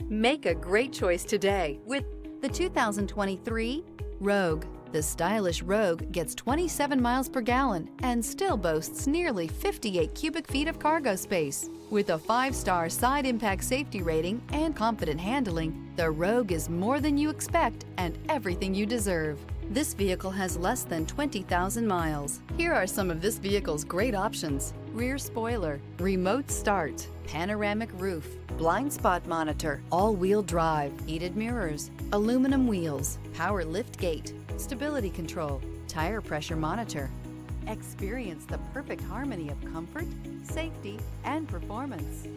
Make a great choice today with the 2023 Rogue. The stylish Rogue gets 27 miles per gallon and still boasts nearly 58 cubic feet of cargo space. With a 5-star side impact safety rating and confident handling, the Rogue is more than you expect and everything you deserve. This vehicle has less than 20,000 miles. Here are some of this vehicle's great options: rear spoiler, remote start, panoramic roof, blind spot monitor, all-wheel drive, heated mirrors, aluminum wheels, power lift gate, stability control, tire pressure monitor. Experience the perfect harmony of comfort, safety, and performance.